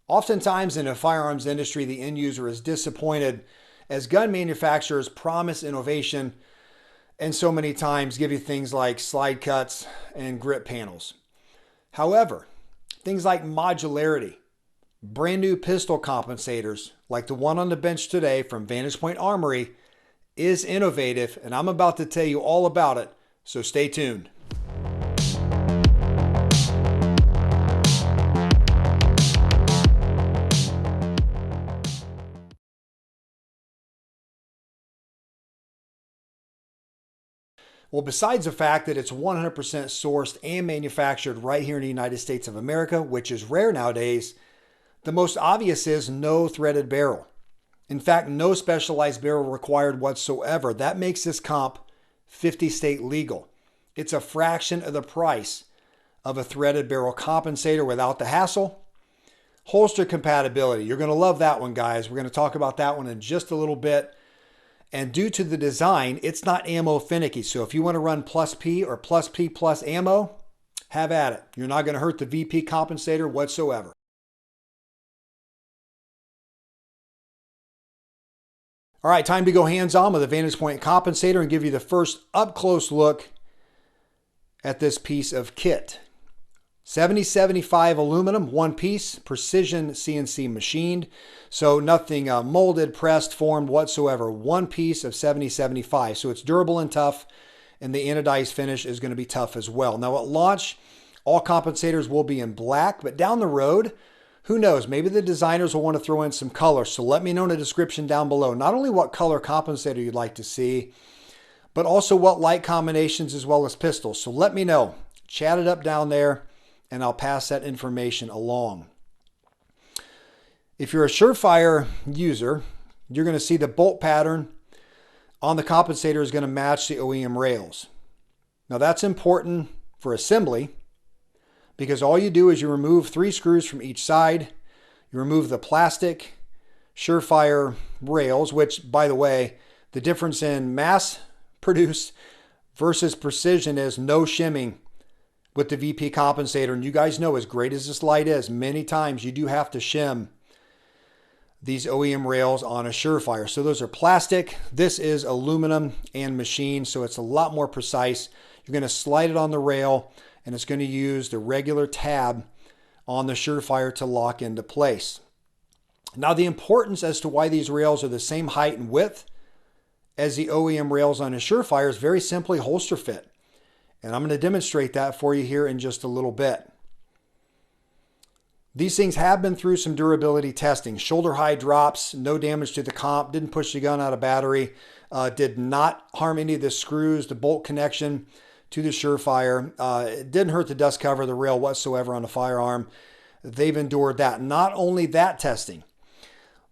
Oftentimes in the firearms industry, the end user is disappointed as gun manufacturers promise innovation and so many times give you things like slide cuts and grip panels. However, things like modularity, brand new pistol compensators like the one on the bench today from Vantage Armory is innovative, and I'm about to tell you all about it, so stay tuned. Well, besides the fact that it's 100% sourced and manufactured right here in the United States of America, which is rare nowadays, the most obvious is no threaded barrel. In fact, no specialized barrel required whatsoever. That makes this comp 50 state legal. It's a fraction of the price of a threaded barrel compensator without the hassle. Holster compatibility. You're going to love that one, guys. We're going to talk about that one in just a little bit. And due to the design, it's not ammo finicky. So if you want to run plus P or plus P plus ammo, have at it. You're not going to hurt the VP compensator whatsoever. All right, time to go hands-on with the Vantage compensator and give you the first up-close look at this piece of kit. 7075 aluminum, one piece, precision CNC machined. So nothing molded, pressed, formed whatsoever. One piece of 7075. So it's durable and tough, and the anodized finish is going to be tough as well. Now at launch, all compensators will be in black, but down the road, who knows? Maybe the designers will want to throw in some color. So let me know in the description down below, not only what color compensator you'd like to see, but also what light combinations as well as pistols. So let me know. Chat it up down there, and I'll pass that information along. If you're a SUREFIRE user, you're going to see the bolt pattern on the compensator is going to match the OEM rails. Now that's important for assembly because all you do is you remove 3 screws from each side. You remove the plastic SUREFIRE rails, which, by the way, the difference in mass produced versus precision is no shimming with the VP compensator. And you guys know, as great as this light is, many times you do have to shim these OEM rails on a SUREFIRE. So those are plastic. This is aluminum and machined, so it's a lot more precise. You're going to slide it on the rail, and it's going to use the regular tab on the SUREFIRE to lock into place. Now, the importance as to why these rails are the same height and width as the OEM rails on a SUREFIRE is very simply holster fit. And I'm going to demonstrate that for you here in just a little bit. These things have been through some durability testing. Shoulder high drops, no damage to the comp, didn't push the gun out of battery, did not harm any of the screws, the bolt connection to the SUREFIRE. It didn't hurt the dust cover, the rail whatsoever on the firearm. They've endured that. Not only that testing,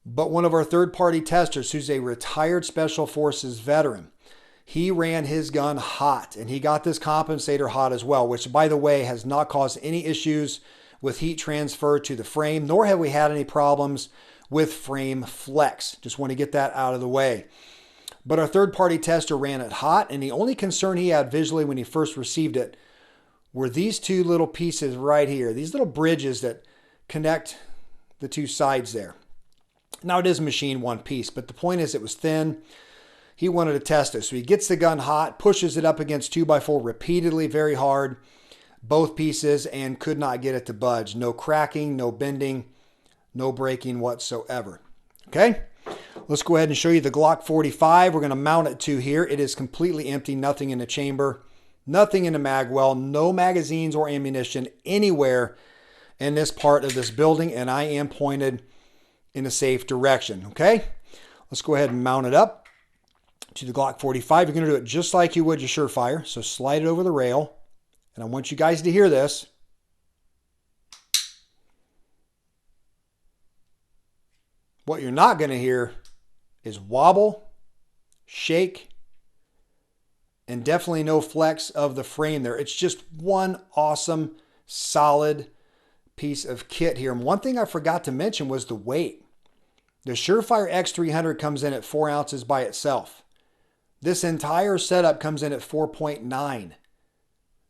but one of our third-party testers who's a retired Special Forces veteran, he ran his gun hot, and he got this compensator hot as well, which, by the way, has not caused any issues with heat transfer to the frame, nor have we had any problems with frame flex. Just want to get that out of the way. But our third-party tester ran it hot, and the only concern he had visually when he first received it were these 2 little pieces right here, these little bridges that connect the 2 sides there. Now, it is machined one piece, but the point is it was thin. He wanted to test it. So he gets the gun hot, pushes it up against 2x4 repeatedly, very hard, both pieces, and could not get it to budge. No cracking, no bending, no breaking whatsoever. Okay, let's go ahead and show you the Glock 45. We're going to mount it to here. It is completely empty, nothing in the chamber, nothing in the mag well, no magazines or ammunition anywhere in this part of this building, and I am pointed in a safe direction. Okay, let's go ahead and mount it up to the Glock 45. You're going to do it just like you would your SUREFIRE. So slide it over the rail. And I want you guys to hear this. What you're not going to hear is wobble, shake, and definitely no flex of the frame there. It's just one awesome, solid piece of kit here. And one thing I forgot to mention was the weight. The SUREFIRE X300 comes in at 4 ounces by itself. This entire setup comes in at 4.9.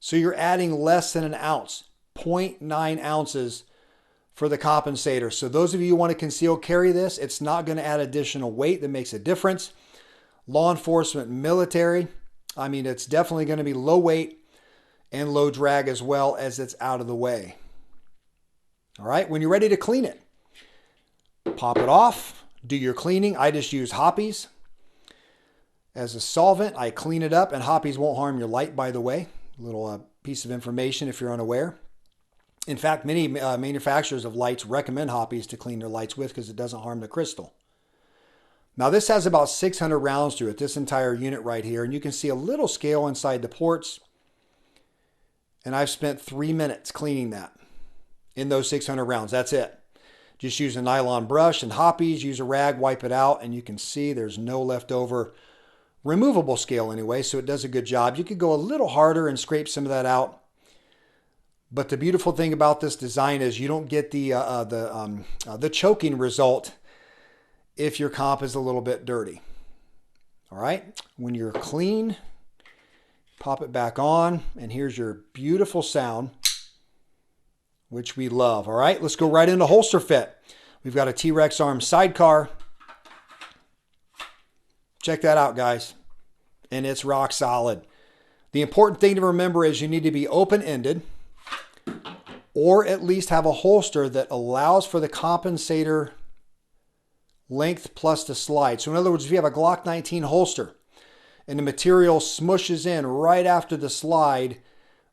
So you're adding less than an ounce, 0.9 ounces for the compensator. So those of you who want to conceal carry this, it's not going to add additional weight that makes a difference. Law enforcement, military, I mean, it's definitely going to be low weight and low drag as well as it's out of the way. All right, when you're ready to clean it, pop it off, do your cleaning. I just use Hoppies as a solvent. I clean it up, and Hoppies won't harm your light, by the way. A little piece of information if you're unaware. In fact, many manufacturers of lights recommend Hoppies to clean their lights with because it doesn't harm the crystal. Now this has about 600 rounds to it, this entire unit right here, and you can see a little scale inside the ports. And I've spent 3 minutes cleaning that in those 600 rounds. That's it. Just use a nylon brush and Hoppies, use a rag, wipe it out, and you can see there's no leftover removable scale anyway, so it does a good job. You could go a little harder and scrape some of that out. But the beautiful thing about this design is you don't get the choking result if your comp is a little bit dirty. All right, when you're clean, pop it back on, and here's your beautiful sound, which we love. All right, let's go right into holster fit. We've got a T-Rex arm sidecar. Check that out, guys, and it's rock solid. The important thing to remember is you need to be open-ended, or at least have a holster that allows for the compensator length plus the slide. So in other words, if you have a Glock 19 holster and the material smushes in right after the slide,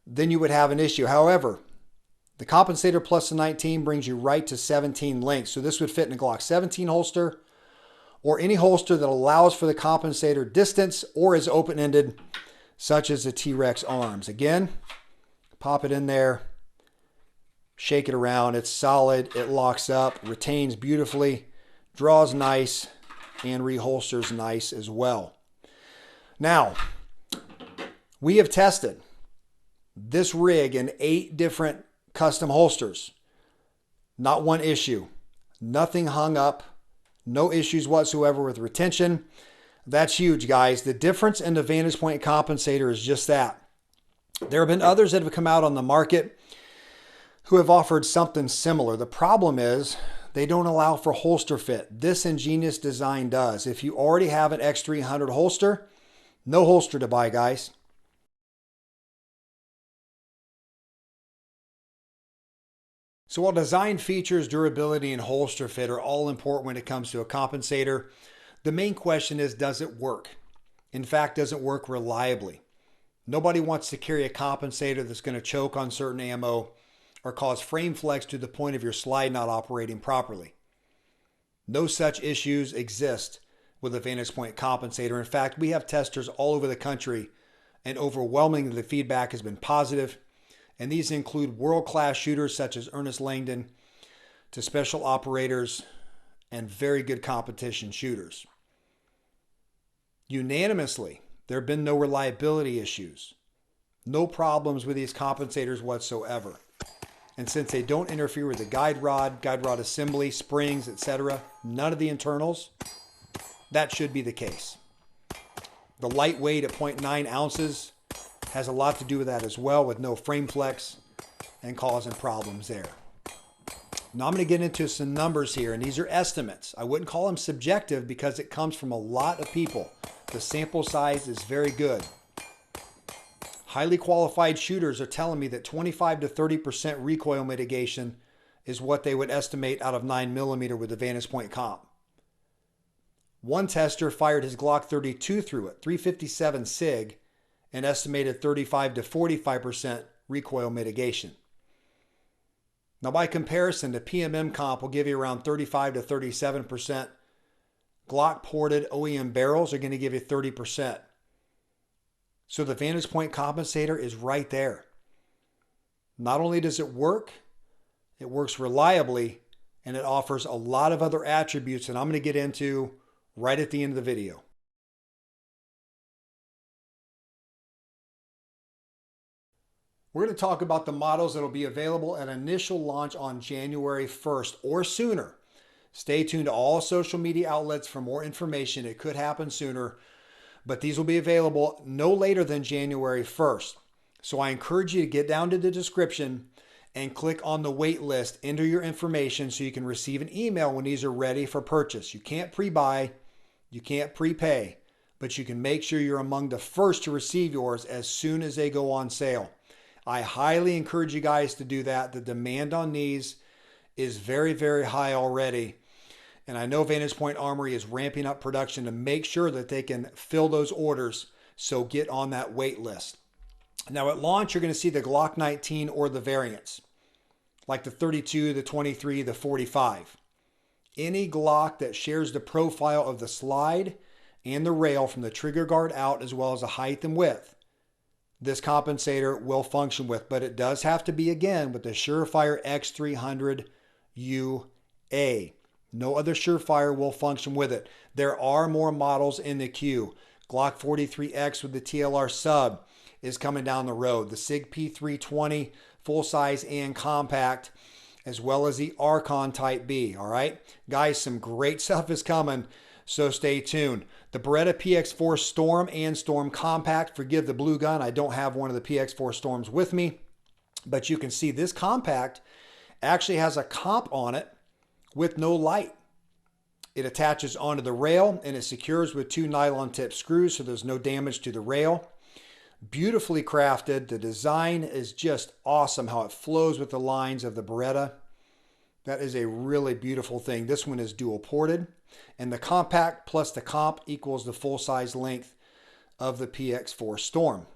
then you would have an issue. However, the compensator plus the 19 brings you right to 17 length. So this would fit in a Glock 17 holster or any holster that allows for the compensator distance or is open-ended, such as the T-Rex arms. Again, pop it in there. Shake it around. It's solid. It locks up, retains beautifully, draws nice, and reholsters nice as well. Now, we have tested this rig in 8 different custom holsters. Not one issue. Nothing hung up. No issues whatsoever with retention. That's huge, guys. The difference in the Vantage Point compensator is just that. There have been others that have come out on the market who have offered something similar. The problem is they don't allow for holster fit. This ingenious design does. If you already have an X300 holster, no holster to buy, guys. So while design features, durability, and holster fit are all important when it comes to a compensator, the main question is, does it work? In fact, does it work reliably? Nobody wants to carry a compensator that's going to choke on certain ammo or cause frame flex to the point of your slide not operating properly. No such issues exist with a Vantage Point compensator. In fact, we have testers all over the country, and overwhelmingly the feedback has been positive. And these include world-class shooters such as Ernest Langdon to special operators and very good competition shooters. Unanimously, there have been no reliability issues, no problems with these compensators whatsoever. And since they don't interfere with the guide rod assembly, springs, etc., none of the internals, that should be the case. The lightweight at 0.9 ounces has a lot to do with that as well, with no frame flex and causing problems there. Now I'm going to get into some numbers here, and these are estimates. I wouldn't call them subjective because it comes from a lot of people. The sample size is very good. Highly qualified shooters are telling me that 25 to 30% recoil mitigation is what they would estimate out of 9mm with the Vantage Point comp. One tester fired his Glock 32 through it, 357 SIG, and estimated 35 to 45% recoil mitigation. Now by comparison, the PMM comp will give you around 35 to 37%. Glock ported OEM barrels are going to give you 30%. So the Vantage Point compensator is right there. Not only does it work reliably, and it offers a lot of other attributes that I'm going to get into right at the end of the video. We're going to talk about the models that will be available at initial launch on January 1st or sooner. Stay tuned to all social media outlets for more information. It could happen sooner, but these will be available no later than January 1st. So I encourage you to get down to the description and click on the wait list. Enter your information so you can receive an email when these are ready for purchase. You can't pre-buy, you can't prepay, but you can make sure you're among the first to receive yours as soon as they go on sale. I highly encourage you guys to do that. The demand on these is very, very high already. And I know Vantage Point Armory is ramping up production to make sure that they can fill those orders. So get on that wait list. Now at launch, you're going to see the Glock 19 or the variants, like the 32, the 23, the 45. Any Glock that shares the profile of the slide and the rail from the trigger guard out, as well as the height and width, this compensator will function with. But it does have to be, again, with the SUREFIRE X300 UA. No other SUREFIRE will function with it. There are more models in the queue. Glock 43X with the TLR sub is coming down the road. The SIG P320 full size and compact, as well as the Archon Type B. All right, guys, some great stuff is coming, so stay tuned. The BERETTA PX4 Storm and Storm Compact. Forgive the blue gun, I don't have one of the PX4 Storms with me, but you can see this compact actually has a comp on it with no light. It attaches onto the rail and it secures with 2 nylon tip screws, so there's no damage to the rail. Beautifully crafted. The design is just awesome, how it flows with the lines of the BERETTA. That is a really beautiful thing. This one is dual ported, and the compact plus the comp equals the full size length of the PX4 Storm.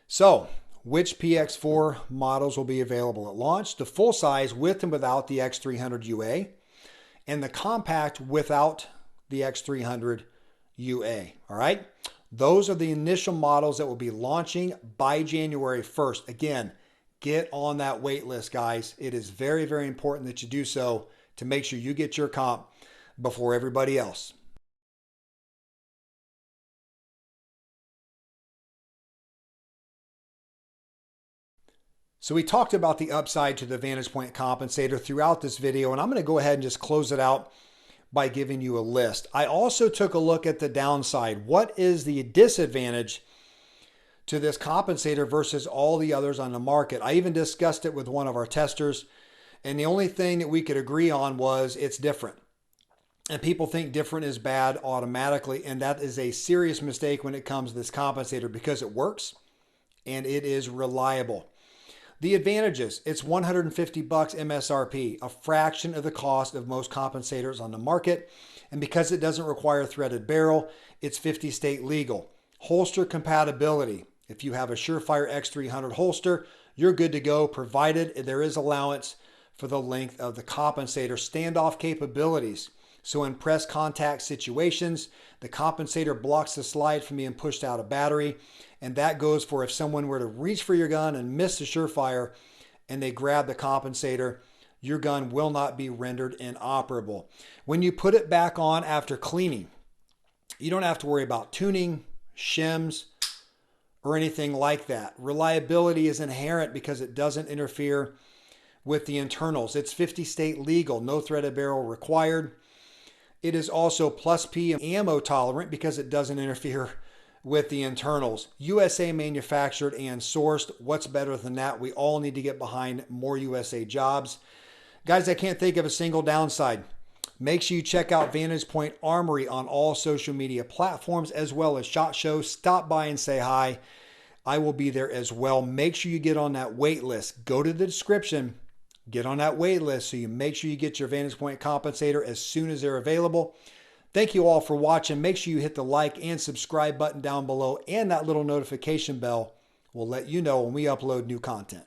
So, which PX4 models will be available at launch? The full size with and without the X300 UA, and the compact without the X300 UA. All right. Those are the initial models that will be launching by January 1st. Again, get on that wait list, guys. It is very, very important that you do so to make sure you get your comp before everybody else. So we talked about the upside to the Vantage Point compensator throughout this video, and I'm going to go ahead and just close it out by giving you a list. I also took a look at the downside. What is the disadvantage to this compensator versus all the others on the market? I even discussed it with one of our testers, and the only thing that we could agree on was it's different. And people think different is bad automatically, and that is a serious mistake when it comes to this compensator, because it works and it is reliable. The advantages: it's $150 MSRP, a fraction of the cost of most compensators on the market. And because it doesn't require threaded barrel, it's 50 state legal. Holster compatibility: if you have a SUREFIRE X300 holster, you're good to go, provided there is allowance for the length of the compensator. Standoff capabilities: so in press contact situations, the compensator blocks the slide from being pushed out of battery. And that goes for if someone were to reach for your gun and miss the SUREFIRE and they grab the compensator, your gun will not be rendered inoperable. When you put it back on after cleaning, you don't have to worry about tuning, shims, or anything like that. Reliability is inherent because it doesn't interfere with the internals. It's 50 state legal, no threaded barrel required. It is also plus P ammo tolerant because it doesn't interfere with the internals. USA manufactured and sourced. What's better than that? We all need to get behind more USA jobs. Guys, I can't think of a single downside. Make sure you check out Vantage Point Armory on all social media platforms, as well as SHOT Show. Stop by and say hi. I will be there as well. Make sure you get on that wait list. Go to the description. Get on that wait list so you make sure you get your Vantage Point compensator as soon as they're available. Thank you all for watching. Make sure you hit the like and subscribe button down below, and that little notification bell will let you know when we upload new content.